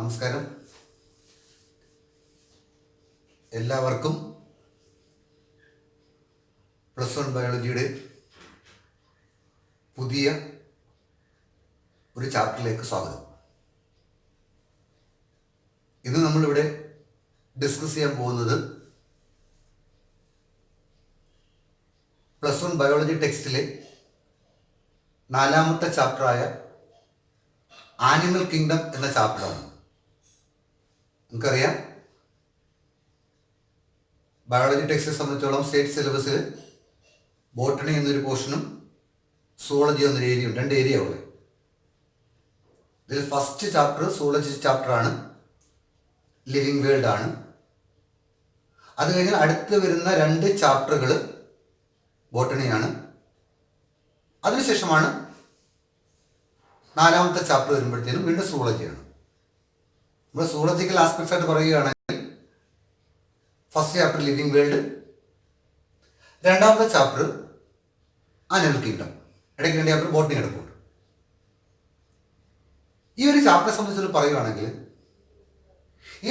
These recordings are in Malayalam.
നമസ്കാരം. എല്ലാവർക്കും +1 ബയോളജിയുടെ പുതിയ ഒരു ചാപ്റ്ററിലേക്ക് സ്വാഗതം. ഇന്ന് നമ്മളിവിടെ ഡിസ്കസ് ചെയ്യാൻ പോകുന്നത് +1 ബയോളജി ടെക്സ്റ്റിലെ 4ാമത്തെ ചാപ്റ്ററായ ആനിമൽ കിങ്ഡം എന്ന ചാപ്റ്ററാണ്. നമുക്കറിയാം, ബയോളജി ടെക്സ്റ്റിനെ സംബന്ധിച്ചോളം സ്റ്റേറ്റ് സിലബസിൽ ബോട്ടണി എന്നൊരു പോർഷനും സുവോളജി എന്നൊരു ഏരിയയും, 2 ഏരിയ ഉള്ളത്. ഇതിൽ ഫസ്റ്റ് ചാപ്റ്റർ സുവോളജി ചാപ്റ്ററാണ്, ലിവിങ് വേൾഡ് ആണ്. അത് കഴിഞ്ഞാൽ അടുത്ത് വരുന്ന 2 ചാപ്റ്ററുകൾ ബോട്ടണിയാണ്. അതിനുശേഷമാണ് 4ാമത്തെ ചാപ്റ്റർ വരുമ്പോഴത്തേനും വീണ്ടും സുവോളജിയാണ്. നമ്മൾ സുവോളജിക്കൽ ആസ്പെക്ട്സ് ആയിട്ട് പറയുകയാണെങ്കിൽ ഫസ്റ്റ് ചാപ്റ്റർ ലിവിങ് വേൾഡ്, 2ാമത്തെ ചാപ്റ്റർ ആനിമൽ കിങ്ഡം, ഇടയ്ക്ക് 2 ചാപ്റ്റർ ബോട്ടണി കിടപ്പുണ്ട്. ഈ ഒരു ചാപ്റ്ററെ സംബന്ധിച്ച് പറയുകയാണെങ്കിൽ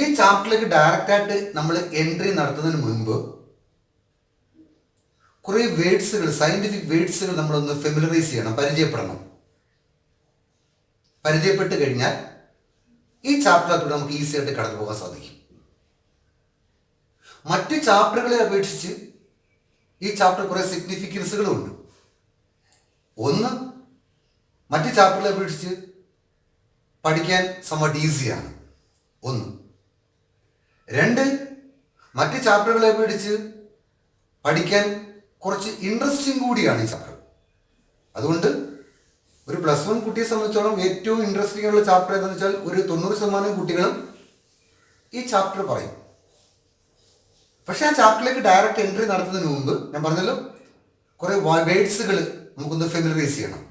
ഈ ചാപ്റ്ററിലേക്ക് ഡയറക്റ്റായിട്ട് നമ്മൾ എൻട്രി നടത്തുന്നതിന് മുൻപ് കുറേ വേർഡ്സുകൾ, സയന്റിഫിക് വേർഡ്സുകൾ നമ്മളൊന്ന് ഫെമിലറൈസ് ചെയ്യണം, പരിചയപ്പെടണം. പരിചയപ്പെട്ട് കഴിഞ്ഞാൽ ഈ ചാപ്റ്ററിലൂടെ നമുക്ക് ഈസി ആയിട്ട് കടന്നു പോകാൻ സാധിക്കും. മറ്റ് ചാപ്റ്ററുകളെ അപേക്ഷിച്ച് ഈ ചാപ്റ്റർ കുറേ സിഗ്നിഫിക്കൻസുകളും ഉണ്ട്. ഒന്ന്, മറ്റ് ചാപ്റ്ററുകളെ അപേക്ഷിച്ച് പഠിക്കാൻ somewhat ഈസിയാണ്. 1. 2, മറ്റ് ചാപ്റ്ററുകളെ അപേക്ഷിച്ച് പഠിക്കാൻ കുറച്ച് ഇൻട്രസ്റ്റിംഗ് കൂടിയാണ് ഈ ചാപ്റ്റർ. അതുകൊണ്ട് ഒരു +1 കുട്ടിയെ സംബന്ധിച്ചോളം ഏറ്റവും ഇൻട്രസ്റ്റിംഗ് ഉള്ള ചാപ്റ്റർ ഏതെന്ന് വെച്ചാൽ ഒരു 90% കുട്ടികളും ഈ ചാപ്റ്റർ പറയും. പക്ഷെ ആ ചാപ്റ്ററിലേക്ക് ഡയറക്റ്റ് എൻട്രി നടത്തുന്നതിന് മുമ്പ് ഞാൻ പറഞ്ഞല്ലോ, കുറേ വേർഡ്സുകൾ നമുക്കൊന്ന് ഫെമിലറൈസ് ചെയ്യണം.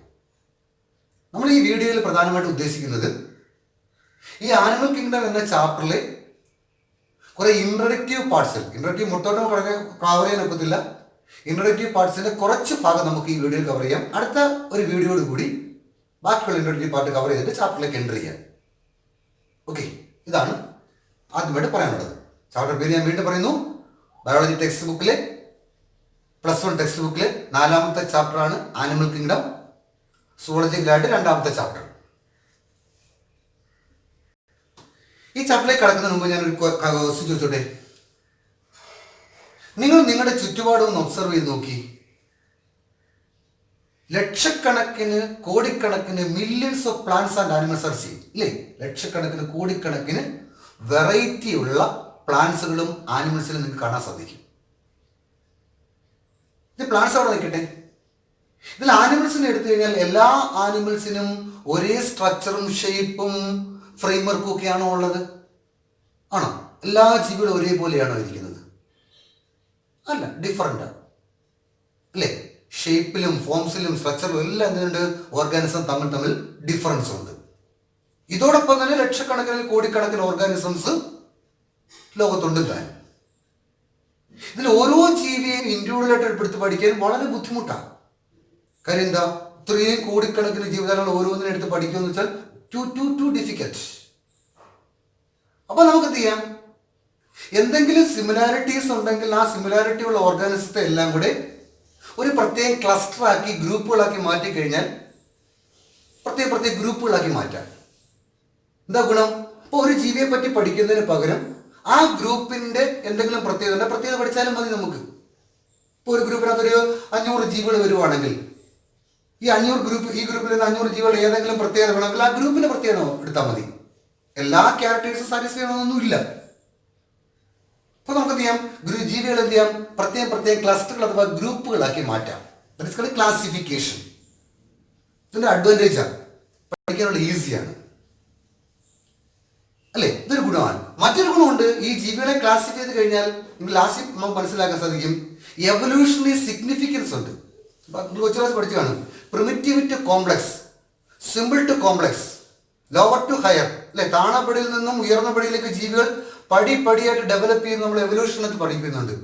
നമ്മൾ ഈ വീഡിയോയിൽ പ്രധാനമായിട്ട് ഉദ്ദേശിക്കുന്നത് ഈ ആനിമൽ കിങ്ഡം എന്ന ചാപ്റ്ററിലെ കുറേ ഇൻട്രഡക്റ്റീവ് പാർട്സ്, ഇൻട്രഡക്റ്റീവ് മൊത്തം കവർ ചെയ്യാൻ ഒക്കത്തില്ല. ഇൻട്രഡക്റ്റീവ് പാർട്സിന്റെ കുറച്ച് ഭാഗം നമുക്ക് ഈ വീഡിയോയിൽ കവർ ചെയ്യാം. അടുത്ത ഒരു വീഡിയോയോട് കൂടി ബാക്കിയുള്ള ഇൻട്രഡക്റ്റീവ് പാർട്ട് കവർ ചെയ്തിട്ട് ചാപ്റ്ററിലേക്ക് എൻ്റർ ചെയ്യാം. ഓക്കെ, ഇതാണ് ആദ്യമായിട്ട് പറയാനുള്ളത്. ചാപ്റ്റർ പേര് ഞാൻ വീണ്ടും പറയുന്നു. ബയോളജി ടെക്സ്റ്റ് ബുക്കിലെ +1 ടെക്സ്റ്റ് ബുക്കിലെ 4ാമത്തെ ചാപ്റ്ററാണ് ആനിമൽ കിങ്ഡം. സുവോളജിക്കലായിട്ട് 2ാമത്തെ ചാപ്റ്റർ. ഈ ചാപ്റ്ററിലേക്ക് കടക്കുന്നതിന് മുമ്പ് ഞാനൊരു ക്വസ്റ്റ്യൻ ചോദിച്ചോട്ടെ. നിങ്ങൾ നിങ്ങളുടെ ചുറ്റുപാടും ഒന്ന് ഒബ്സർവ് ചെയ്ത് നോക്കി. ലക്ഷക്കണക്കിന്, കോടിക്കണക്കിന്, millions of plants and animals are seen, ഇല്ലേ? ലക്ഷക്കണക്കിന്, കോടിക്കണക്കിന് വെറൈറ്റി ഉള്ള പ്ലാന്റ്സുകളും ആനിമൽസിലും നിങ്ങൾക്ക് കാണാൻ സാധിക്കും. ഇത് പ്ലാന്റ്സ് അവിടെ നിൽക്കട്ടെ. ഇതിൽ ആനിമൽസിനെ എടുത്തു കഴിഞ്ഞാൽ എല്ലാ ആനിമൽസിനും ഒരേ സ്ട്രക്ചറും ഷേപ്പും ഫ്രെയിംവർക്കും ഒക്കെയാണോ ഉള്ളത്? ആണോ? എല്ലാ ജീവികളും ഒരേപോലെയാണോ ഇരിക്കുന്നത്? അല്ല, ഡിഫറൻ്റ് അല്ലേ? ഷേപ്പിലും ഫോംസിലും സ്ട്രക്ചറിലും എല്ലാം എന്തുണ്ട്? ഓർഗാനിസം തമ്മിൽ ഡിഫറൻസ് ഉണ്ട്. ഇതോടൊപ്പം തന്നെ ലക്ഷക്കണക്കിന്, കോടിക്കണക്കിന് ഓർഗാനിസംസ് ലോകത്തുണ്ട്. ഇതിൽ ഓരോ ജീവിയെയും ഇൻഡിവിജ്വലായിട്ട് എടുത്ത് പഠിക്കാൻ വളരെ ബുദ്ധിമുട്ടാണ്. കാര്യം എന്താ? ഇത്രയും കോടിക്കണക്കിന് ജീവജാലങ്ങൾ ഓരോന്നിനെ എടുത്ത് പഠിക്കുക എന്ന് വെച്ചാൽ ടു ഡിഫിക്കൽട്ട്. അപ്പൊ നമുക്ക് എന്ത് ചെയ്യാം? എന്തെങ്കിലും സിമിലാരിറ്റീസ് ഉണ്ടെങ്കിൽ ആ സിമിലാരിറ്റി ഉള്ള ഓർഗാനിസത്തെ എല്ലാം കൂടെ ഒരു പ്രത്യേക ക്ലസ്റ്ററാക്കി, ഗ്രൂപ്പുകളാക്കി മാറ്റിക്കഴിഞ്ഞാൽ, പ്രത്യേക ഗ്രൂപ്പുകളാക്കി മാറ്റാം. എന്താ ഗുണം? അപ്പോൾ ഒരു ജീവിയെ പറ്റി പഠിക്കുന്നതിന് പകരം ആ ഗ്രൂപ്പിന്റെ എന്തെങ്കിലും പ്രത്യേകത പഠിച്ചാലും മതി നമുക്ക്. ഇപ്പോൾ ഒരു ഗ്രൂപ്പിനകത്തൊരു 500 ജീവികൾ വരുവാണെങ്കിൽ ഈ 500 ഗ്രൂപ്പ്, ഈ ഗ്രൂപ്പിൽ നിന്ന് 500 ജീവികൾ ഏതെങ്കിലും പ്രത്യേകത വേണമെങ്കിൽ ആ ഗ്രൂപ്പിന്റെ പ്രത്യേകത എടുത്താൽ മതി. എല്ലാ ക്യാരക്ടേഴ്സും സാറ്റിസ്ഫൈ ചെയ്യണമെന്നൊന്നുമില്ല. അപ്പോൾ നമുക്ക് എന്ത് ചെയ്യാം? ജീവികൾ എന്ത് ചെയ്യാം? പ്രത്യേക ക്ലസ്റ്ററുകൾ അഥവാ ഗ്രൂപ്പുകളാക്കി മാറ്റാം. ക്ലാസിഫിക്കേഷൻ ഇതിന്റെ അഡ്വാൻറ്റേജാണ്, പഠിക്കാനുള്ള ഈസിയാണ് അല്ലേ? ഇതൊരു ഗുണമാണ്. മറ്റൊരു ഗുണമുണ്ട്. ഈ ജീവികളെ ക്ലാസിഫൈ ചെയ്ത് കഴിഞ്ഞാൽ ലാസ്റ്റ് നമുക്ക് മനസ്സിലാക്കാൻ സാധിക്കും, എവല്യൂഷണറി സിഗ്നിഫിക്കൻസ് ഉണ്ട്. കൊച്ചു ക്ലാസ് പഠിച്ചു കാണും. Primitive to complex, simple to complex, lower to higher അല്ലെ? താണപടിയിൽ നിന്നും ഉയർന്ന പടിയിലേക്ക് ജീവികൾ പടിയായിട്ട് ഡെവലപ്പ് ചെയ്യുന്ന നമ്മൾ എവല്യൂഷനൊക്കെ പഠിക്കുന്നുണ്ട്.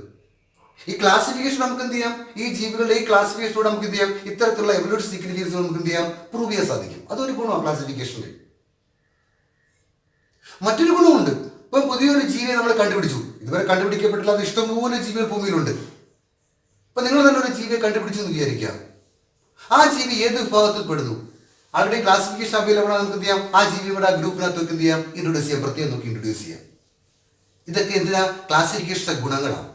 ഈ ക്ലാസിഫിക്കേഷൻ നമുക്ക് എന്ത് ചെയ്യാം? ഈ ജീവികളുടെ ഈ ക്ലാസിഫിക്കേഷനോട് നമുക്ക് എന്ത് ചെയ്യാം? ഇത്തരത്തിലുള്ള എവല്യൂഷൻ സിഗ്നിഫിക്കൻസ് നമുക്ക് എന്ത് ചെയ്യാം? പ്രൂവ് ചെയ്യാൻ സാധിക്കും. അതൊരു ഗുണമാണ് ക്ലാസിഫിക്കേഷനിൽ. മറ്റൊരു ഗുണമുണ്ട്. ഇപ്പം പുതിയൊരു ജീവിയെ നമ്മൾ കണ്ടുപിടിച്ചു, ഇതുവരെ കണ്ടുപിടിക്കപ്പെട്ടില്ലാത്ത ഇഷ്ടംപോലെ ജീവികൾ ഭൂമിയിലുണ്ട്. ഇപ്പം നിങ്ങൾ തന്നെ ഒരു ജീവിയെ കണ്ടുപിടിച്ചു എന്ന് വിചാരിക്കുക. ആ ജീവി ഏത് വിഭാഗത്തിൽ പെടുന്നു? അവരുടെ ക്ലാസിഫിക്കേഷൻ അവൈലബിൾ ആണ്. നമുക്ക് എന്ത് ചെയ്യാം? ആ ജീവിയുടെ ആ ഗ്രൂപ്പിനകത്ത് എന്ത് ചെയ്യാം? ഇൻട്രൊഡ്യൂസ് ചെയ്യാം, പ്രത്യേകം നോക്കി ഇൻട്രൊഡ്യൂസ് ചെയ്യാം. ഇതൊക്കെ എന്തിനാ? ക്ലാസിഫിക്കേഷന്റെ ഗുണങ്ങളാണ്.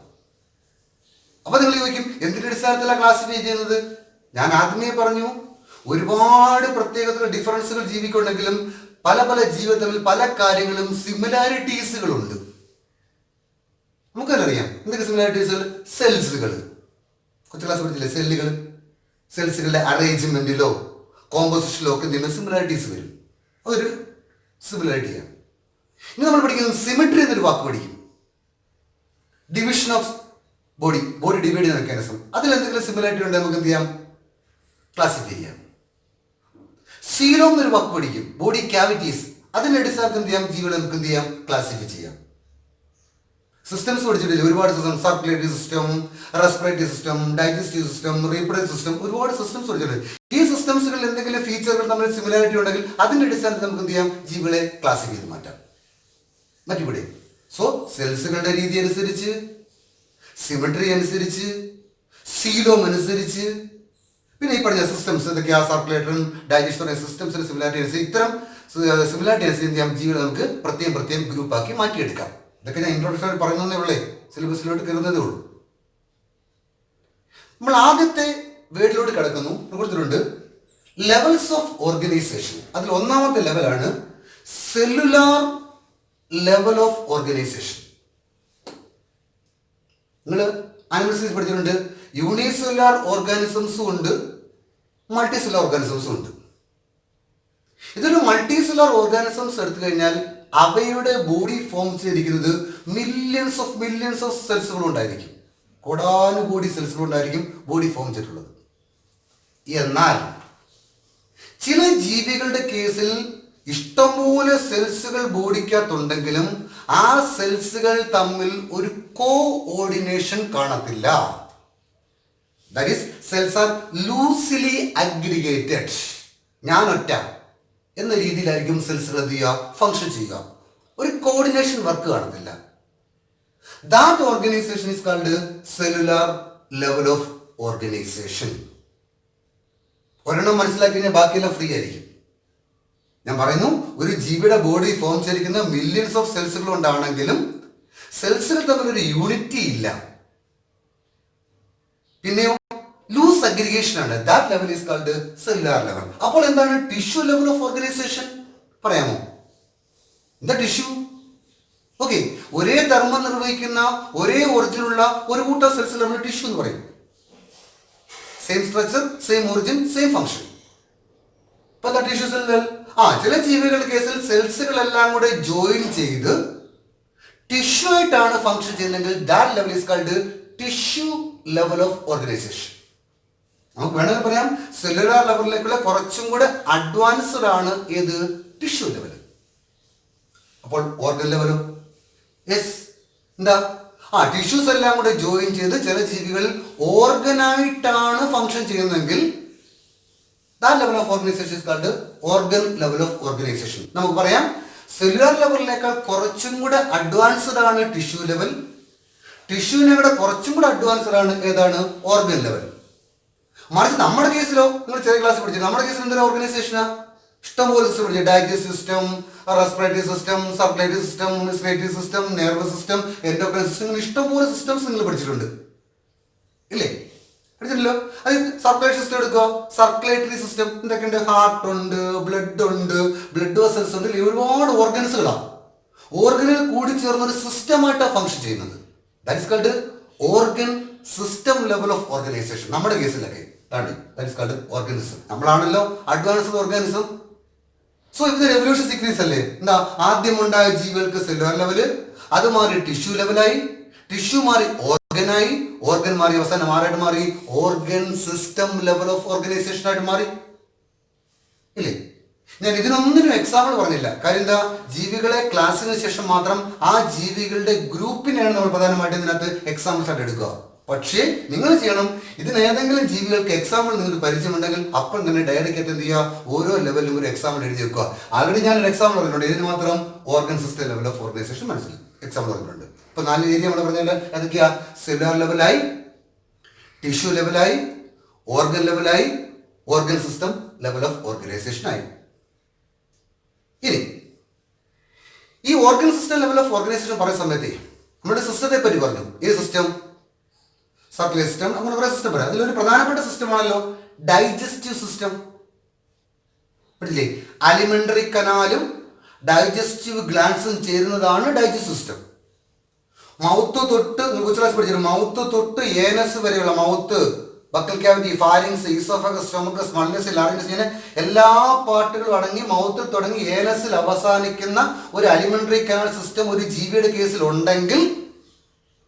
അപ്പൊ നിങ്ങൾ ചോദിക്കും, എന്തിന്റെ അടിസ്ഥാനത്തിലാണ് ക്ലാസിഫൈ ചെയ്യുന്നത്? ഞാൻ ആദ്യമേ പറഞ്ഞു, ഒരുപാട് പ്രത്യേകതകൾ, ഡിഫറൻസുകൾ ജീവിക്കുണ്ടെങ്കിലും പല പല ജീവിതത്തിൽ പല കാര്യങ്ങളും സിമിലാരിറ്റീസുകളുണ്ട്. നമുക്കറിയാം എന്തൊക്കെ സിമിലാരിറ്റീസുകൾ? സെൽസുകൾ, കൊച്ചു ക്ലാസ് പഠിച്ചില്ലേ? സെൽസുകളുടെ അറേഞ്ച്മെന്റിലോ കോമ്പോസിഷനിലോ ഒക്കെ എന്തെങ്കിലും സിമിലാരിറ്റീസ് വരും. അതൊരു സിമിലാരിറ്റിയാണ്. ഇനി നമ്മൾ പഠിക്കുന്നത് സിമെട്രി എന്നൊരു വാക്ക് പഠിക്കും. ഡിവിഷൻ ഓഫ് ബോഡി ഡിവൈഡ് ചെയ്യുന്ന മെക്കാനിസം. അതിൽ എന്തെങ്കിലും സിമിലാരിറ്റി ഉണ്ടെങ്കിൽ നമുക്ക് എന്ത് ചെയ്യാം? ക്ലാസിഫൈ ചെയ്യാം. സീലോം എന്നൊരു വാക്ക് പഠിക്കും. Body cavities. അതിന്റെ അടിസ്ഥാനത്തിൽ എന്ത് ചെയ്യാം? ജീവികളെ നമുക്ക് എന്ത് ചെയ്യാം? ക്ലാസിഫൈ ചെയ്യാം. സിസ്റ്റംസ് പഠിച്ചിട്ടില്ല? ഒരുപാട് system, circulatory system, respiratory system, digestive system, reproductive system, ഒരുപാട് സിസ്റ്റംസ് പഠിച്ചിട്ടുണ്ട്. ഈ സിസ്റ്റംസുകളിൽ എന്തെങ്കിലും ഫീച്ചറുകൾ തമ്മിൽ സിമിലാരിറ്റി ഉണ്ടെങ്കിൽ അതിന്റെ അടിസ്ഥാനത്തിൽ നമുക്ക് എന്ത് ചെയ്യാം? ജീവികളെ ക്ലാസിഫൈ ചെയ്ത് മാറ്റാം. മറ്റിവിടെ സോ സെൽസുകളുടെ രീതി അനുസരിച്ച്, സിമെട്രി അനുസരിച്ച്, സീലോം അനുസരിച്ച്, പിന്നെ ഈ പറഞ്ഞ സിസ്റ്റംസ് എന്തൊക്കെയാ? സർക്കുലേറ്ററും ഡൈജസ്റ്റീവ് സിസ്റ്റംസിന്റെ സിമിലാരിറ്റി അനുസരിച്ച്, ഇത്തരം സിമിലാരിറ്റി അനുസരിച്ച് ജീവികളെ നമുക്ക് പ്രത്യേകം ഗ്രൂപ്പാക്കി മാറ്റിയെടുക്കാം. ഇതൊക്കെ ഞാൻ ഇൻട്രോഡക്ഷൻ പറയുന്നതേ ഉള്ളേ, സിലബസിലോട്ട് കയറുന്നതേ ഉള്ളൂ. നമ്മൾ ആദ്യത്തെ വേർഡിലോട്ട് കിടക്കുന്നു. കൊടുത്തിട്ടുണ്ട് ലെവൽസ് ഓഫ് ഓർഗനൈസേഷൻ. അതിൽ ഒന്നാമത്തെ ലെവലാണ് സെല്ലുലാർ ലെവൽ ഓഫ് ഓർഗനൈസേഷൻ. നിങ്ങൾ അനിമൽസിൽ പഠിച്ചിട്ടുണ്ട്, യൂണിസെല്ലുലാർ ഓർഗാനിസംസും ഉണ്ട്, മൾട്ടി സെല്ലുലാർ ഓർഗാനിസംസും ഉണ്ട്. ഇതൊരു മൾട്ടി സെല്ലുലാർ ഓർഗാനിസംസ് എടുത്തു കഴിഞ്ഞാൽ അവയുടെ ബോഡി ഫോം ചെയ്തിരിക്കുന്നത് മില്യൺസ് ഓഫ് സെൽസുകൾ ഉണ്ടായിരിക്കും. കോടാനുകോടി സെൽസുകൾ ഉണ്ടായിരിക്കും ബോഡി ഫോം ചെയ്തിട്ടുള്ളത്. എന്നാൽ ചില ജീവികളുടെ കേസിൽ ഇഷ്ടംപോലെ സെൽസുകൾ ബോഡിക്കകത്തുണ്ടെങ്കിലും ആ സെൽസുകൾ തമ്മിൽ ഒരു കോഓർഡിനേഷൻ കാണത്തില്ല. That is cells are loosely aggregated. ഞാൻ ഒറ്റ എന്ന രീതിയിലായിരിക്കും സെൽസുകൾ എന്ത് ചെയ്യുക? ഫങ്ഷൻ ചെയ്യുക. ഒരു കോർഡിനേഷൻ വർക്ക് കാണത്തില്ല. That organisation is called cellular level of organisation. ഒരെണ്ണം മനസ്സിലാക്കി കഴിഞ്ഞാൽ ബാക്കിയെല്ലാം ഫ്രീ ആയിരിക്കും. ഞാൻ പറയുന്നു, ഒരു ജീവിയുടെ ബോഡി ഫോം ചെയ്തിരിക്കുന്ന മില്യൺസ് ഓഫ് സെൽസുകൾ കൊണ്ടാണെങ്കിലും സെൽസുകൾ തമ്മിലൊരു യൂണിറ്റി ഇല്ല. പിന്നെയോ ലൂസ് അഗ്രിഗേഷൻ ആണ്. That level is called cellular level. അപ്പോൾ എന്താണ് ടിഷ്യൂ ലെവൽ ഓഫ് ഓർഗനൈസേഷൻ? പറയാമോ? എന്താ ടിഷ്യൂ? ഓക്കെ, ഒരേ ധർമ്മം നിർവഹിക്കുന്ന ഒരേ ഒറിജിനുള്ള ഒരു കൂട്ടം സെൽസ് നമ്മൾ ടിഷ്യൂ എന്ന് പറയും. Same structure, same origin, same function. ഇപ്പൊ എന്താ ടിഷ്യൂ സെൽ? ചില ജീവികളുടെ കേസിൽ സെൽസുകളെല്ലാം കൂടെ ജോയിൻ ചെയ്ത് ടിഷ്യൂ ആയിട്ടാണ് ഫംഗ്ഷൻ ചെയ്യുന്നതെങ്കിൽ that level is called tissue level of organisation. നമുക്ക് വേണമെങ്കിൽ പറയാം സെല്ലുലാർ ലെവലിലേക്കുള്ള കുറച്ചും കൂടെ അഡ്വാൻസ്ഡ് ആണ് ഏത്? Tissue level. അപ്പോൾ ഓർഗൻ ലെവലോ? യെസ്. എന്താ? ടിഷ്യൂസ് എല്ലാം കൂടെ ജോയിൻ ചെയ്ത് ചില ജീവികൾ ഓർഗനായിട്ടാണ് ഫംഗ്ഷൻ ചെയ്യുന്നതെങ്കിൽ that level of organization is called organ level of organization. നമുക്ക് പറയാം സെല്ലുലാർ ലെവലിനേക്കാൾ കുറച്ചും കൂടെ അഡ്വാൻസ്ഡ് ആണ് ടിഷ്യൂ ലെവൽ. ടിഷ്യൂവിനേക്കാൾ കുറച്ചും കൂടെ അഡ്വാൻസ്ഡ് ആണ് ഏതാണ്? Organ level. മറിച്ച് നമ്മുടെ കേസിലോ, നിങ്ങൾ ചെറിയ ക്ലാസ് പഠിച്ചു, നമ്മുടെ കേസിൽ എന്തൊരു ഓർഗനൈസേഷനാ? ഇഷ്ടംപോലെ സിസ്റ്റം പഠിച്ചു. Digestive system, respiratory system, circulatory system, respiratory system, nervous system, endocrine system, ഇഷ്ടംപോലെ സിസ്റ്റംസ് നിങ്ങൾ പഠിച്ചിട്ടുണ്ട് ഇല്ലേ? പഠിച്ചിട്ടല്ലോ. അത് സർക്കുലേറ്ററി സിസ്റ്റം എടുക്കുക. സർക്കുലേറ്ററി സിസ്റ്റം എന്തൊക്കെയുണ്ട്? ഹാർട്ട് ഉണ്ട്, ബ്ലഡ് ഉണ്ട്, ബ്ലഡ് വെസൽസ് ഉണ്ട്, ഒരുപാട് ഓർഗൻസുകളാണ്. ഓർഗനുകൾ കൂടി ചേർന്ന ഒരു സിസ്റ്റമായിട്ടാണ് ഫംഗ്ഷൻ ചെയ്യുന്നത്. That is called organ system level of organisation. നമ്മുടെ കേസിലൊക്കെ ദാറ്റ് ഇസ് കാൾഡ് ഓർഗനിസം. നമ്മളാണല്ലോ അഡ്വാൻസ്ഡ് ഓർഗാനിസം. സോ ഇത് റെവല്യൂഷൻ സീക്വൻസ് അല്ലേ? എന്താ? ആദ്യം ഉണ്ടായ ജീവികൾക്ക് സെല്ലുലാർ ലെവല്, അത് മാറി ടിഷ്യൂ ലെവലായി, ടിഷ്യൂ മാറി ഓർഗനായി, ഓർഗൻ മാറി അവസാനം ആരായിട്ട് മാറി? Organ system level of organisation ആയിട്ട് മാറി ഇല്ലേ? ഞാൻ ഇതിനൊന്നിനും എക്സാമ്പിൾ പറഞ്ഞില്ല. കാര്യം എന്താ? ജീവികളെ ക്ലാസ്സിന് ശേഷം മാത്രം ആ ജീവികളുടെ ഗ്രൂപ്പിനെയാണ് നമ്മൾ പ്രധാനമായിട്ടും ഇതിനകത്ത് എക്സാമ്പിൾസ് ആയിട്ട് എടുക്കുക. പക്ഷേ നിങ്ങൾ ചെയ്യണം, ഇതിന് ഏതെങ്കിലും ജീവികൾക്ക് എക്സാമ്പിൾ നിങ്ങൾക്ക് പരിചയമുണ്ടെങ്കിൽ അപ്പം തന്നെ ഡയറിക്കകത്ത് എന്ത് ചെയ്യുക, ഓരോ ലെവലിലും ഒരു എക്സാമ്പിൾ എഴുതി വെക്കുക. ആൾറെഡി ഞാൻ ഒരു എക്സാമ്പിൾ പറഞ്ഞിട്ടുണ്ട്. ഇതിന് മാത്രം organ system level of organisation മനസ്സിൽ എക്സാമ്പിൾ പറഞ്ഞിട്ടുണ്ട്. ഇപ്പൊ 4 ഏരിയ നമ്മൾ പറഞ്ഞാൽ അതൊക്കെയാ, സെല്ലുലാർ ലെവലായി, ടിഷ്യൂ ലെവലായി, ഓർഗൻ ലെവലായി, organ system level of organisation ആയി. ഇനി ഈ organ system level of organisation പറയുന്ന സമയത്ത് നമ്മുടെ സിസ്റ്റത്തെ പറ്റി പറഞ്ഞു. ഈ സിസ്റ്റം സർക്കുലർ സിസ്റ്റം, അങ്ങനെ കുറെ സിസ്റ്റം പറയാം. അതിലൊരു പ്രധാനപ്പെട്ട സിസ്റ്റമാണല്ലോ ഡൈജസ്റ്റീവ് സിസ്റ്റം. പറ്റില്ലേ? അലിമെന്ററി കനാലും ഡൈജസ്റ്റീവ് ഗ്ലാൻസും ചേരുന്നതാണ് ഡൈജസ്റ്റീവ് സിസ്റ്റം. മൗത്ത് തൊട്ട് പഠിച്ചിട്ടുണ്ട്, മൗത്ത് തൊട്ട് ഏനസ് വരെയുള്ള മൗത്ത്, ബക്കൽ ക്യാവിറ്റി, ഫാരിങ്സ്, ഈസോഫഗസ്, സ്റ്റൊമക്കസ്, മൾനസ്, ലാറിംഗസ്, ഇങ്ങനെ എല്ലാ പാർട്ടുകളും അടങ്ങി മൗത്തിൽ തുടങ്ങി ഏനസിൽ അവസാനിക്കുന്ന ഒരു അലിമെന്ററി കനാൽ സിസ്റ്റം ഒരു ജീവിയുടെ കേസിൽ ഉണ്ടെങ്കിൽ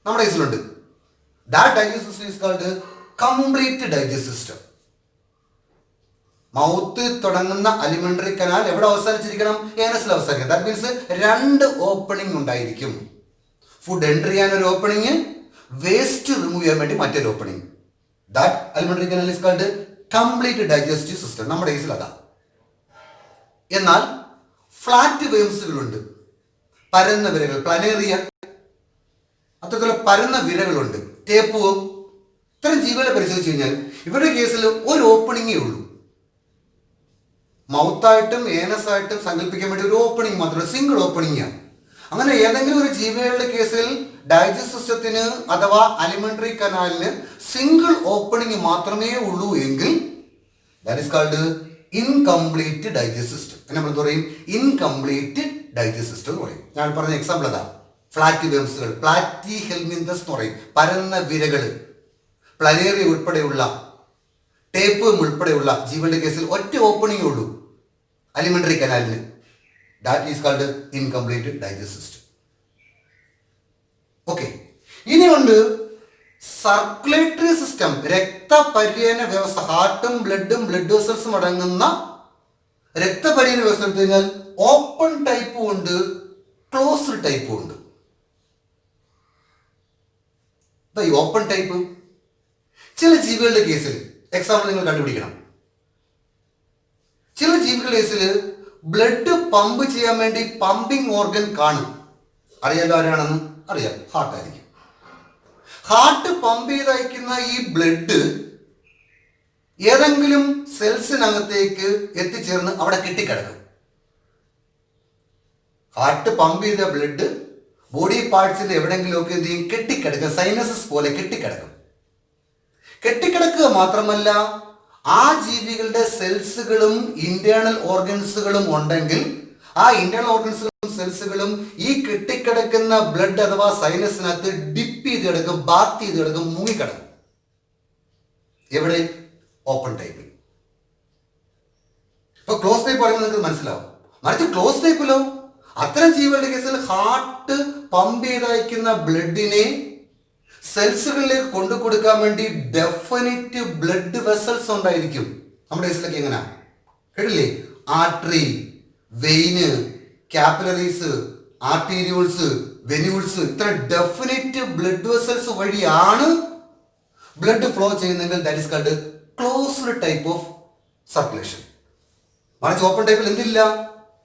നമ്മുടെ കേസിലുണ്ട്. That digestive system is called complete digestive system. മൗത്തിൽ തുടങ്ങുന്ന അലിമെന്ററി കനാൽ എവിടെ അവസാനിച്ചിരിക്കണം? ഏനസിൽ അവസാനിക്കണം. ദാറ്റ് മീൻസ് 2 ഓപ്പണിംഗ് ഉണ്ടായിരിക്കും. ഫുഡ് എൻറ്റർ ചെയ്യാൻ ഒരു ഓപ്പണിംഗ്, വേസ്റ്റ് റിമൂവ് ചെയ്യാൻ വേണ്ടി മറ്റൊരു opening. That alimentary canal is called complete digestive system. നമ്മുടെ കേസിൽ അതാ. എന്നാൽ ഫ്ലാറ്റ് വേംസുകളുണ്ട്, പരന്ന വിരകൾ, പ്ലനേറിയ, അത്തരത്തിലുള്ള പരന്ന വിരകളുണ്ട്, ടേപ്പുവും. ഇത്തരം ജീവികളെ പരിശോധിച്ച് കഴിഞ്ഞാൽ ഇവരുടെ കേസിൽ ഒരു ഓപ്പണിങ്ങേ ഉള്ളൂ. മൗത്തായിട്ടും ഏനസായിട്ടും സങ്കല്പിക്കാൻ വേണ്ടി ഒരു ഓപ്പണിംഗ് മാത്രമല്ല, സിംഗിൾ ഓപ്പണിംഗാണ്. അങ്ങനെ ഏതെങ്കിലും ഒരു ജീവികളുടെ കേസിൽ ഡൈജസ്റ്റ് സിസ്റ്റത്തിന് അഥവാ അലിമെന്ററി കനാലിന് സിംഗിൾ ഓപ്പണിംഗ് മാത്രമേ ഉള്ളൂ എങ്കിൽ that is called incomplete digest system. നമ്മൾ എന്താ പറയും? ഇൻകംപ്ലീറ്റ് ഡൈജസ്റ്റ് സിസ്റ്റം എന്ന് പറയും. ഞാൻ പറഞ്ഞ എക്സാമ്പിൾ അതാ. ഫ്ലാറ്റ് വേംസുകൾ, പ്ലാറ്റി ഹെൽമിന്തസ് എന്ന് പറയും, പരന്ന വിരകൾ, പ്ലനേറിയ ഉൾപ്പെടെയുള്ള, ടേപ്പ് ഉൾപ്പെടെയുള്ള ജീവികളുടെ കേസിൽ ഒറ്റ ഓപ്പണിംഗ് ഉള്ളൂ അലിമെന്ററി കനാലിന്. That is called incomplete digest system. Okay, ഇനിയുണ്ട് സർക്കുലേറ്ററി സിസ്റ്റം, രക്തപര്യന വ്യവസ്ഥ. ഹാർട്ടും ബ്ലഡും ബ്ലഡ് വെസൽസും അടങ്ങുന്ന രക്തപര്യന വ്യവസ്ഥ എടുത്തു കഴിഞ്ഞാൽ ഓപ്പൺ ടൈപ്പും ഉണ്ട്, ക്ലോസ്ഡ് ടൈപ്പും ഉണ്ട്. ഈ ഓപ്പൺ ടൈപ്പ് ചില ജീവികളുടെ കേസിൽ എക്സാമ്പിൾ നിങ്ങൾ കണ്ടുപിടിക്കണം. ചില ജീവികളുടെ കേസിൽ ബ്ലഡ് പമ്പ് ചെയ്യാൻ വേണ്ടി പമ്പിങ് ഓർഗൻ കാണും. അറിയാലോ ആരാണെന്ന്? അറിയാം, ഹാർട്ടായിരിക്കും. ഹാർട്ട് പമ്പ് ചെയ്ത് അയക്കുന്ന ഈ ബ്ലഡ് ഏതെങ്കിലും സെൽസിനകത്തേക്ക് എത്തിച്ചേർന്ന് അവിടെ കെട്ടിക്കിടക്കും. ഹാർട്ട് പമ്പ് ചെയ്ത ബ്ലഡ് ബോഡി പാർട്സിന്റെ എവിടെയെങ്കിലുമൊക്കെ എന്ത് ചെയ്യും? കെട്ടിക്കിടക്കുക, സൈനസസ് പോലെ കെട്ടിക്കിടക്കും. കെട്ടിക്കിടക്കുക മാത്രമല്ല, ആ ജീവികളുടെ സെൽസുകളും ഇന്റേണൽ ഓർഗൻസുകളും ഉണ്ടെങ്കിൽ ആ ഇന്റേണൽ ഓർഗൻസുകളും സെൽസുകളും ഈ കെട്ടിക്കിടക്കുന്ന ബ്ലഡ് അഥവാ സൈനസിനകത്ത് ഡിപ്പ് ചെയ്ത് കിടക്കും, ബാത്ത് ചെയ്ത് കിടക്കും, മുങ്ങിക്കിടക്കും. എവിടെ? ഓപ്പൺ ടൈപ്പിൽ. ഇപ്പൊ ക്ലോസ് ടൈപ്പ് പറയുമ്പോൾ നിങ്ങൾക്ക് മനസ്സിലാവും. മറിച്ച് ക്ലോസ് ടൈപ്പിലോ അത്തരം ജീവികളുടെ കേസിൽ ഹാർട്ട് പമ്പ് ചെയ്തയക്കുന്ന ബ്ലഡിനെ സെൽസുകളിലേക്ക് കൊണ്ടു കൊടുക്കാൻ വേണ്ടി ഡെഫിനിറ്റ് ബ്ലഡ് വെസൽസ് ഉണ്ടായിരിക്കും. നമ്മുടെ കേസിലൊക്കെ എങ്ങനെയാ കേട്ടില്ലേ? ആർട്ടറി, വെയിന്, കാപ്പിലറീസ്, ആർട്ടീരിയോൾസ്, വെന്യൂൾസ്, ഇത്ര ഡെഫിനിറ്റ് ബ്ലഡ് വെസൽസ് വഴിയാണ് ബ്ലഡ് ഫ്ലോ ചെയ്യുന്നതെങ്കിൽ that is called closed type of circulation. മറിച്ച് ഓപ്പൺ ടൈപ്പിൽ എന്തില്ല?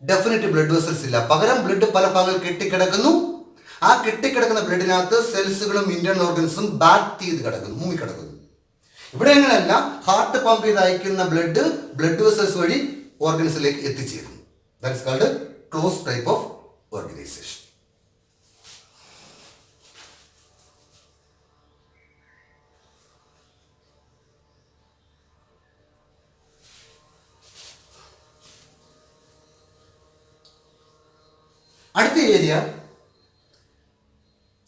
ഡെഫിനറ്റ് ബ്ലഡ് വെസൽസ് ഇല്ല. പകരം ബ്ലഡ് പല ഭാഗങ്ങളിൽ കെട്ടിക്കിടക്കുന്നു. ആ കെട്ടിക്കിടക്കുന്ന ബ്ലഡിനകത്ത് സെൽസുകളും ഇന്റേണൽ ഓർഗൻസും ബാറ്റ് ചെയ്ത് കിടക്കുന്നു, മുങ്ങിക്കിടക്കുന്നു. ഇവിടെ എങ്ങനെയല്ല, ഹാർട്ട് പമ്പ് ചെയ്ത് അയക്കുന്ന ബ്ലഡ് വെസൽസ് വഴി ഓർഗൻസിലേക്ക് എത്തിച്ചേരുന്നു. That is called close type of organisation. അടുത്ത ഏരിയ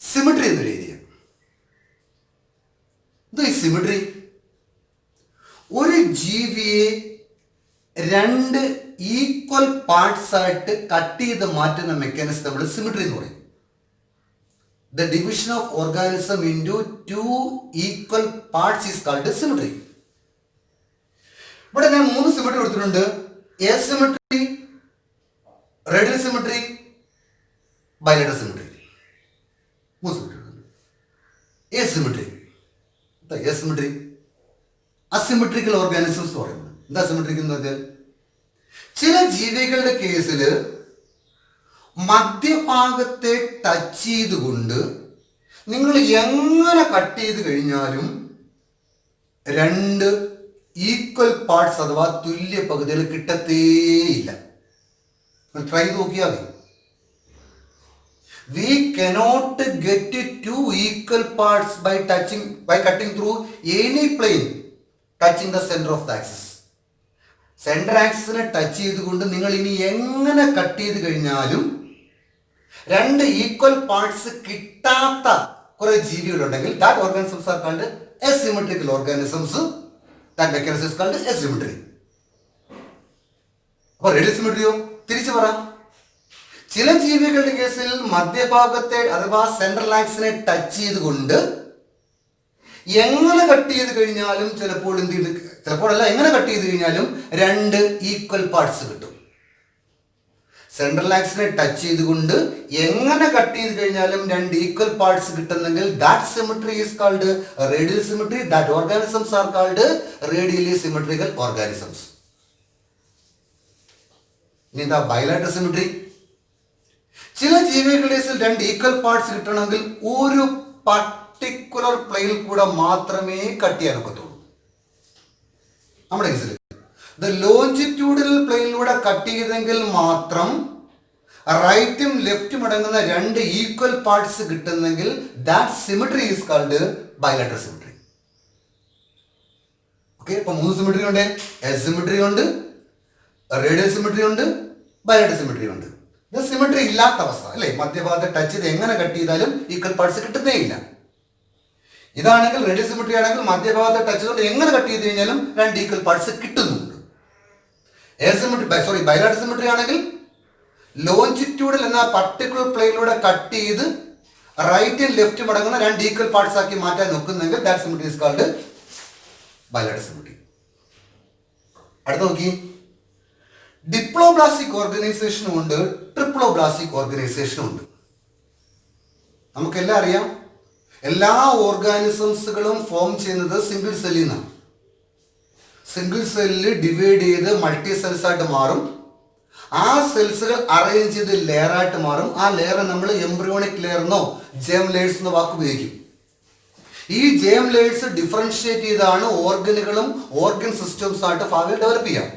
സിമിട്രി എന്നൊരു ഏരിയ. ഇത് സിമിട്രി ഒരു ജീവിയെ 2 ഈക്വൽ പാർട്സ് ആയിട്ട് കട്ട് ചെയ്ത് മാറ്റുന്ന മെക്കാനിസം നമ്മൾ സിമിട്രി എന്ന് പറയും. The division of organism into 2 equal parts is called symmetry. ഇവിടെ ഞാൻ 3 സിമിട്രി കൊടുത്തിട്ടുണ്ട്. Asymmetry, radial symmetry, bilateral symmetry. 3 symmetry. Asymmetry asymmetry. Asymmetrical organisms എന്ന് പറയുന്നത് എന്താ അസിമെട്രിക്കൽ എന്ന് പറഞ്ഞാൽ, ചില ജീവികളുടെ കേസിൽ മധ്യഭാഗത്തെ ടച്ച് ചെയ്തുകൊണ്ട് നിങ്ങൾ എങ്ങനെ കട്ട് ചെയ്ത് കഴിഞ്ഞാലും രണ്ട് ഈക്വൽ പാർട്സ് അഥവാ തുല്യ പകുതികൾ കിട്ടത്തേയില്ല. ട്രൈ നോക്കിയാൽ മതി. We cannot get two equal parts by cutting through any plane touching the center of the axis. Central ആക്സിസിനെ ടച്ച് ചെയ്തുകൊണ്ട് നിങ്ങൾ ഇനി എങ്ങനെ കട്ട് ചെയ്ത് കഴിഞ്ഞാലും രണ്ട് ഈക്വൽ പാർട്സ് കിട്ടാത്ത കുറെ ജീവികളുണ്ടെങ്കിൽ that organisms are called asymmetrical organisms. That mechanism is called asymmetry. അപ്പോൾ റേഡിയൽ സിമെട്രിയോ തിരിച്ചു പറ. ചില ജീവികളുടെ കേസിൽ മധ്യഭാഗത്തെ അഥവാ സെൻട്രൽ ആക്സിനെ ടച്ച് ചെയ്തുകൊണ്ട് എങ്ങനെ കട്ട് ചെയ്ത് കഴിഞ്ഞാലും ചിലപ്പോഴല്ല എങ്ങനെ കട്ട് ചെയ്ത് കഴിഞ്ഞാലും രണ്ട് ഈക്വൽ പാർട്സ് കിട്ടും. സെൻട്രൽ ആക്സിനെ ടച്ച് ചെയ്തുകൊണ്ട് എങ്ങനെ കട്ട് ചെയ്ത് കഴിഞ്ഞാലും രണ്ട് ഈക്വൽ പാർട്സ് കിട്ടുന്നെങ്കിൽ that symmetry is called radial symmetry. That organisms are called radially symmetrical organisms. ഇനി എന്താ ബൈലാറ്ററൽ സിമെട്രി? ചില ജീവികളുടെ രണ്ട് ഈക്വൽ പാർട്സ് കിട്ടണമെങ്കിൽ ഒരു പർട്ടിക്കുലർ പ്ലെയിനിൽ കൂടെ മാത്രമേ കട്ട് ചെയ്യാൻ ഒക്കത്തുള്ളൂ. നമ്മുടെ കേസിൽ ലോഞ്ചിറ്റ്യൂഡിനൽ പ്ലെയിനിലൂടെ കട്ട് ചെയ്തെങ്കിൽ മാത്രം റൈറ്റും ലെഫ്റ്റും അടങ്ങുന്ന രണ്ട് ഈക്വൽ പാർട്സ് കിട്ടുന്നെങ്കിൽ that symmetry is called bilateral symmetry. Okay, ഇപ്പൊ മൂന്ന് സിമെട്രി ഉണ്ട്. എസിമെട്രി ഉണ്ട്, റേഡിയൽ സിമെട്രി ഉണ്ട്, ബൈലാറ്ററൽ സിമെട്രി ഉണ്ട്. ഇത് സിമെട്രി ഇല്ലാത്ത അവസ്ഥ അല്ലേ? മധ്യഭാഗത്തെ ടച്ച് ചെയ്ത് എങ്ങനെ കട്ട് ചെയ്താലും ഈക്വൽ പാർട്സ് കിട്ടുന്നേ ഇല്ല. ഇതാണെങ്കിൽ റേഡിയൽ സിമെട്രി ആണെങ്കിൽ മധ്യഭാഗത്തെ ടച്ച് ചെയ്തുകൊണ്ട് എങ്ങനെ കട്ട് ചെയ്ത് കഴിഞ്ഞാലും രണ്ട് ഈക്വൽ പാർട്സ് കിട്ടുന്നുണ്ട്. ബൈലാറ്ററൽ സിമെട്രി ആണെങ്കിൽ ലോഞ്ചിറ്റ്യൂഡിൽ എന്ന പർട്ടിക്കുലർ പ്ലെയിനിലൂടെ കട്ട് ചെയ്ത് റൈറ്റും ലെഫ്റ്റും അടങ്ങുന്ന രണ്ട് ഈക്വൽ പാർട്സ് ആക്കി മാറ്റാൻ നോക്കുന്നെങ്കിൽ that symmetry is called bilateral symmetry. അടുത്ത നോക്കി, ഡിപ്ലോബ്ലാസ്റ്റിക് ഓർഗനൈസേഷനും ഉണ്ട്, ട്രിപ്ലോബ്ലാസ്റ്റിക് ഓർഗനൈസേഷനും ഉണ്ട്. നമുക്കെല്ലാം അറിയാം, എല്ലാ ഓർഗാനിസംസുകളും ഫോം ചെയ്യുന്നത് സിംഗിൾ സെല്ലിൽ നിന്നാണ്. സിംഗിൾ സെല്ലിൽ ഡിവൈഡ് ചെയ്ത് മൾട്ടി സെൽസ് ആയിട്ട് മാറും. ആ സെൽസുകൾ അറേഞ്ച് ചെയ്ത് ലെയർ ആയിട്ട് മാറും. ആ ലെയർ നമ്മൾ എംബ്രിയോണിക് ലെയർ എന്നോ ജേം ലെയേഴ്സ് എന്നോ വാക്ക് ഉപയോഗിക്കും. ഈ ജേം ലെയേഴ്സ് ഡിഫറൻഷിയേറ്റ് ചെയ്താണ് ഓർഗനുകളും ഓർഗൻ സിസ്റ്റംസ് ആയിട്ട് ഭാവിയിൽ ഡെവലപ്പ് ചെയ്യാം.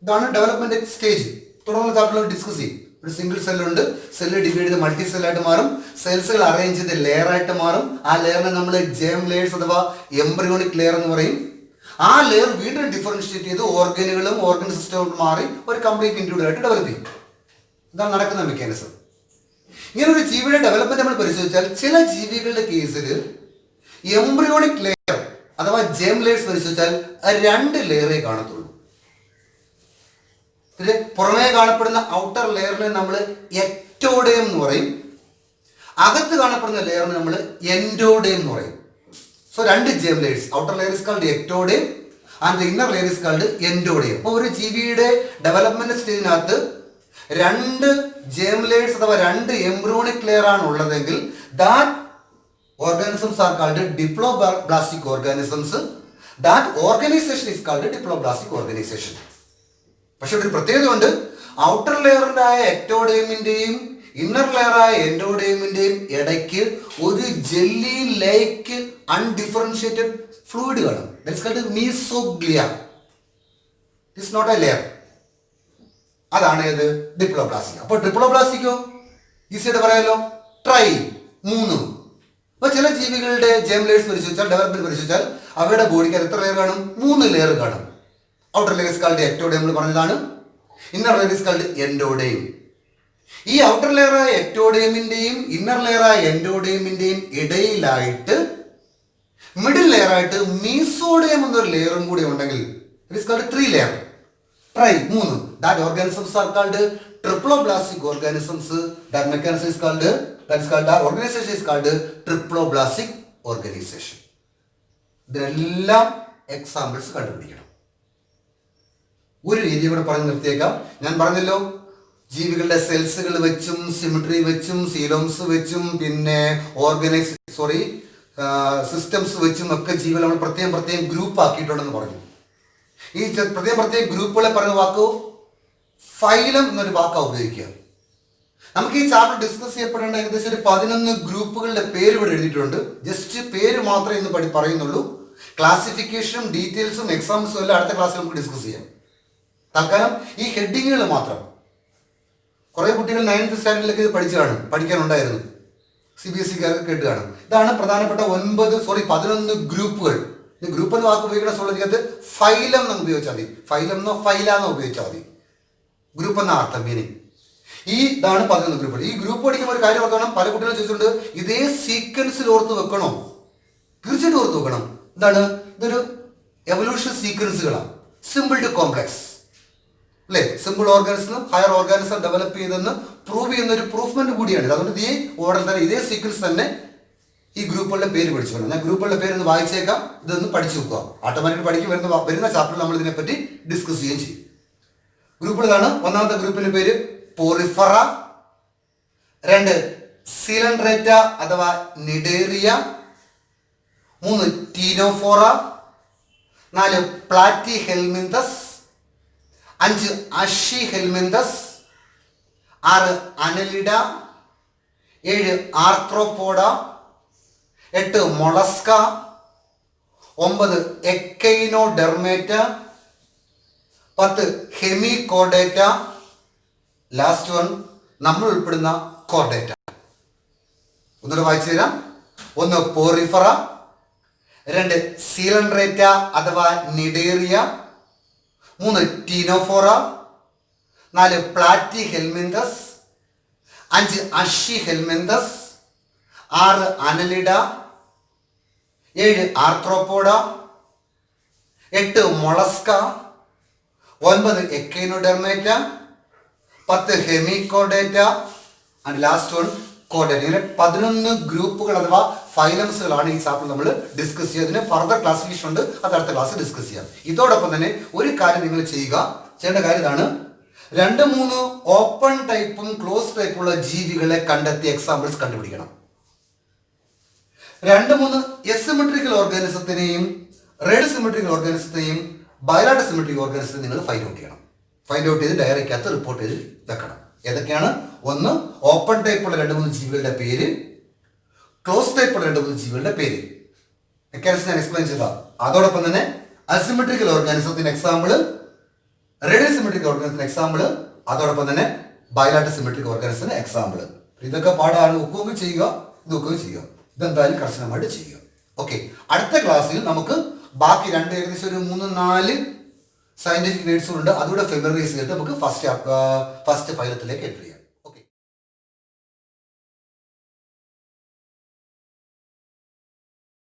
ഇതാണ് ഡെവലപ്മെന്റ് സ്റ്റേജ്. തുടർന്ന് ചാപ്റ്ററിൽ ഡിസ്കസ് ചെയ്യും. ഒരു സിംഗിൾ സെല്ലുണ്ട്, സെല്ല് ഡിവൈഡ് ചെയ്ത് മൾട്ടി സെല്ലായിട്ട് മാറും. സെൽസുകൾ അറേഞ്ച് ചെയ്ത് ലെയർ ആയിട്ട് മാറും. ആ ലെയറിനെ നമ്മൾ ജേം ലെയേഴ്സ് അഥവാ എംബ്രിയോണിക് ലെയർ എന്ന് പറയും. ആ ലെയർ വീണ്ടും ഡിഫറൻഷിയേറ്റ് ചെയ്ത് ഓർഗനുകളും ഓർഗൻ സിസ്റ്റവും മാറി ഒരു കംപ്ലീറ്റ് ഇൻക്ലൂഡ് ആയിട്ട് ഡെവലപ്പ് ചെയ്യും. ഇതാണ് നടക്കുന്ന മെക്കാനിസം. ഇങ്ങനെ ഒരു ജീവിയുടെ ഡെവലപ്മെന്റ് നമ്മൾ പരിശോധിച്ചാൽ ചില ജീവികളുടെ കേസിൽ എംബ്രിയോണിക് ലെയർ അഥവാ ജേം ലെയേഴ്സ് പരിശോധിച്ചാൽ രണ്ട് ലെയറേ കാണത്തുള്ളൂ. പുറമേ കാണപ്പെടുന്ന ഔട്ടർ ലെയറിനെ നമ്മൾ എക്ടോഡേം എന്ന് പറയും. അകത്ത് കാണപ്പെടുന്ന ലെയറിനെ നമ്മൾ എൻഡോഡേം എന്ന് പറയും. സോ രണ്ട് germ layers, outer layer is called ectoderm and inner layer is called endoderm. അപ്പോൾ ഒരു ജീവിയുടെ ഡെവലപ്മെന്റ് സ്റ്റേജിനകത്ത് രണ്ട് ജേം ലെയേഴ്സ് അഥവാ രണ്ട് എംബ്രിയോണിക് ലെയർ ആണ് ഉള്ളതെങ്കിൽ that organisms are called diploblastic organisms. That organisation is called diploblastic organisation. പക്ഷെ ഒരു പ്രത്യേകത ഉണ്ട്. ഔട്ടർ ലെയറിനായ എക്ടോഡേമിന്റെയും ഇന്നർ ലെയറായ എൻഡോഡേമിന്റെയും ഇടയ്ക്ക് ഒരു ജെല്ലി ലൈക്ക് അൺഡിഫറൻഷിയേറ്റഡ് ഫ്ലൂയിഡ് കാണും. That's called mesoglea. It's not a layer. അതാണ് ഏത്? ഡിപ്ലോബ്ലാസ്റ്റിക്. അപ്പോൾ ഡിപ്ലോബ്ലാസ്റ്റിക്കോ ഈസിയായിട്ട് പറയാമല്ലോ, ട്രൈ മൂന്ന്. അപ്പോൾ ചില ജീവികളുടെ ജേം ലെയേഴ്സ് പരിശോധിച്ചാൽ, ഡെവലപ്മെന്റ് പരിശോധിച്ചാൽ അവയുടെ ബോഡിക്ക് എത്ര ലെയർ കാണും? മൂന്ന് ലെയർ കാണും. Outer layer is called ectoderm നമ്മൾ പറഞ്ഞതാണ്. Inner layer is called endoderm. ഈ ഔട്ടർ ലെയറായ എക്ടോഡേമിന്റെയും ഇന്നർ ലെയറായ എൻഡോഡേമിന്റെയും ഇടയിലായിട്ട് മിഡിൽ ലെയറായിട്ട് മീസോഡേം എന്നൊരു ലെയറും കൂടി ഉണ്ടെങ്കിൽ it is called three layer. Tri മൂന്ന്. That organisms are called triploblastic organisms. That mechanism is called organisation is called triploblastic organisation. ഇതിനെല്ലാം എക്സാമ്പിൾസ് കണ്ടുപിടിക്കണം. ഒരു രീതി കൂടെ പറഞ്ഞ് നിർത്തിയേക്കാം. ഞാൻ പറഞ്ഞല്ലോ, ജീവികളുടെ സെൽസുകൾ വെച്ചും സിമെട്രി വെച്ചും സീലോംസ് വെച്ചും പിന്നെ സിസ്റ്റംസ് വെച്ചും ഒക്കെ ജീവികൾ നമ്മൾ പ്രത്യേകം ഗ്രൂപ്പ് ആക്കിയിട്ടുണ്ടെന്ന് പറഞ്ഞു. ഈ പ്രത്യേകം ഗ്രൂപ്പുകളെ പറയുന്ന വാക്ക് ഫൈലം എന്നൊരു വാക്കാണ് ഉപയോഗിക്കുക. നമുക്ക് ഈ ചാപ്റ്റർ ഡിസ്കസ് ചെയ്യപ്പെടേണ്ട ഏകദേശം ഒരു 11 ഗ്രൂപ്പുകളുടെ പേര് ഇവിടെ എഴുതിയിട്ടുണ്ട്. ജസ്റ്റ് പേര് മാത്രമേ ഇന്ന് പറയുന്നുള്ളൂ. ക്ലാസിഫിക്കേഷനും ഡീറ്റെയിൽസും എക്സാംസും എല്ലാം അടുത്ത ക്ലാസ്സിൽ നമുക്ക് ഡിസ്കസ് ചെയ്യാം. തൽക്കാലം ഈ ഹെഡിങ്ങുകൾ മാത്രം. കുറേ കുട്ടികൾ 9th സ്റ്റാൻഡേർഡിലൊക്കെ ഇത് പഠിക്കാനുണ്ടായിരുന്നു. CBSE കേട്ട് കാണും. ഇതാണ് പ്രധാനപ്പെട്ട 11 ഗ്രൂപ്പുകൾ. ഗ്രൂപ്പ് എന്ന വാക്ക് ഉപയോഗിക്കുന്ന സുള്ളതിനകത്ത് ഫൈലം എന്ന് ഉപയോഗിച്ചാൽ മതി. ഫൈലം എന്നോ ഫൈലാന്നോ ഉപയോഗിച്ചാൽ മതി. ഗ്രൂപ്പ് എന്ന അർത്ഥം മീനിങ്. ഇതാണ് 11 ഗ്രൂപ്പുകൾ. ഈ ഗ്രൂപ്പ് പഠിക്കുമ്പോൾ ഒരു കാര്യം ഓർക്കണം. പല കുട്ടികളും ചോദിച്ചിട്ടുണ്ട്, ഇതേ സീക്വൻസിൽ ഓർത്ത് വെക്കണോ? തീർച്ചയായിട്ടും ഓർത്ത് വെക്കണം. എന്താണ്? ഇതൊരു എവല്യൂഷൻ സീക്വൻസുകളാണ്. സിമ്പിൾ ടു കോംപ്ലക്സ് അല്ലേ? Simple organism higher organism develop ചെയ്തെന്ന് പ്രൂവ് ചെയ്യുന്ന ഒരു പ്രൂഫ്മെന്റ് കൂടിയാണ്. അതുകൊണ്ട് ഈ ഓർഡർ തന്നെ ഇതേ സീക്വൻസ് തന്നെ ഈ ഗ്രൂപ്പുകളുടെ പേര് പഠിച്ചു വേണം. ഞാൻ ഗ്രൂപ്പുകളുടെ പേര് ഒന്ന് വായിച്ചേക്കാം. ഇതൊന്ന് പഠിച്ചു വെക്കുക. ഓട്ടോമാറ്റിക് പഠിക്കും. വരുന്ന ചാപ്റ്ററിൽ നമ്മൾ ഇതിനെപ്പറ്റി ഡിസ്കസ് ചെയ്യുകയും ചെയ്യും. ഗ്രൂപ്പുകളാണ്. ഒന്നാമത്തെ ഗ്രൂപ്പിന്റെ പേര് പോറിഫറ, 2 സിലൻഡ്രേറ്റ അഥവാ Cnidaria, 3 Ctenophora, 4 Platyhelminthes, 5 Aschelminthes, 6 Annelida, 7 Arthropoda, 8 Mollusca, 9 Echinodermata, 10 Hemichordata, last one നമ്മൾ ഉൾപ്പെടുന്ന കോർഡേറ്റ. ഒന്നുകൂടെ വായിച്ചു തരാം. 1 പോറിഫറ, 2 സിലൻഡ്രേറ്റ അഥവാ Cnidaria, 3 Ctenophora, 4 Platyhelminthes, 5 Aschelminthes, 6 Annelida, 7 Arthropoda, 8 Mollusca, 9 Echinodermata, 10 Hemichordata and last one കോഡേറ്റ. ഇങ്ങനെ 11 ഗ്രൂപ്പുകൾ അഥവാ ഫൈലംസുകളാണ് ഈ ചാപ്റ്റർ നമ്മൾ ഡിസ്കസ് ചെയ്യുക. അതിന് ഫർദർ ക്ലാസിഫിക്കേഷൻ ഉണ്ട്. അത് അടുത്ത ക്ലാസ് ഡിസ്കസ് ചെയ്യാം. ഇതോടൊപ്പം തന്നെ ഒരു കാര്യം നിങ്ങൾ ചെയ്യേണ്ട കാര്യം ഇതാണ്. 2-3 ഓപ്പൺ ടൈപ്പും ക്ലോസ് ടൈപ്പുള്ള ജീവികളെ കണ്ടെത്തി എക്സാമ്പിൾസ് കണ്ടുപിടിക്കണം. 2-3 എസിമെട്രിക്കൽ ഓർഗാനിസത്തിനെയും റെഡ് സിമെട്രിക്കൽ ഓർഗാനിസത്തെയും ബയലാട്ട് സിമെട്രിക് ഓർഗാനിസത്തെ നിങ്ങൾ ഫൈൻഡ് ഔട്ട് ചെയ്യണം. ഫൈൻഡ് ഔട്ട് ചെയ്ത് ഡയറിക്കകത്ത് റിപ്പോർട്ട് ചെയ്ത് വെക്കണം. ഏതൊക്കെയാണ്? 1 ഓപ്പൺ ടൈപ്പുള്ള 2-3 ജീവികളുടെ പേര്, ക്ലോസ് ടൈപ്പുള്ള 2-3 ജീവികളുടെ പേര്. മെക്കാനിസം ഞാൻ എക്സ്പ്ലെയിൻ ചെയ്താൽ. അതോടൊപ്പം തന്നെ അസിമെട്രിക്കൽ ഓർഗാനിസത്തിന് എക്സാമ്പിൾ, റേഡിയൽ സിമെട്രിക് ഓർഗാനിസത്തിന് എക്സാമ്പിൾ, അതോടൊപ്പം തന്നെ ബയലാട്ട് സിമെട്രിക് ഓർഗാനിസത്തിന് എക്സാമ്പിൾ. ഇതൊക്കെ പാടാണ്. ഒക്കുകയും ചെയ്യുക, ഇതൊക്കുകയും ചെയ്യുക. ഇതെന്തായാലും കർശനമായിട്ട് ചെയ്യുക. ഓക്കെ. അടുത്ത ക്ലാസ്സിൽ നമുക്ക് ബാക്കി ഏകദേശം ഒരു 3-4 സയന്റിഫിക് വേർഡ്സുകളുണ്ട്. അതുകൂടെ ഫെമിലറൈസ് ചെയ്തിട്ട് നമുക്ക് ഫസ്റ്റ് ഫൈലത്തിലേക്ക് എൻട്രി ചെയ്യാം.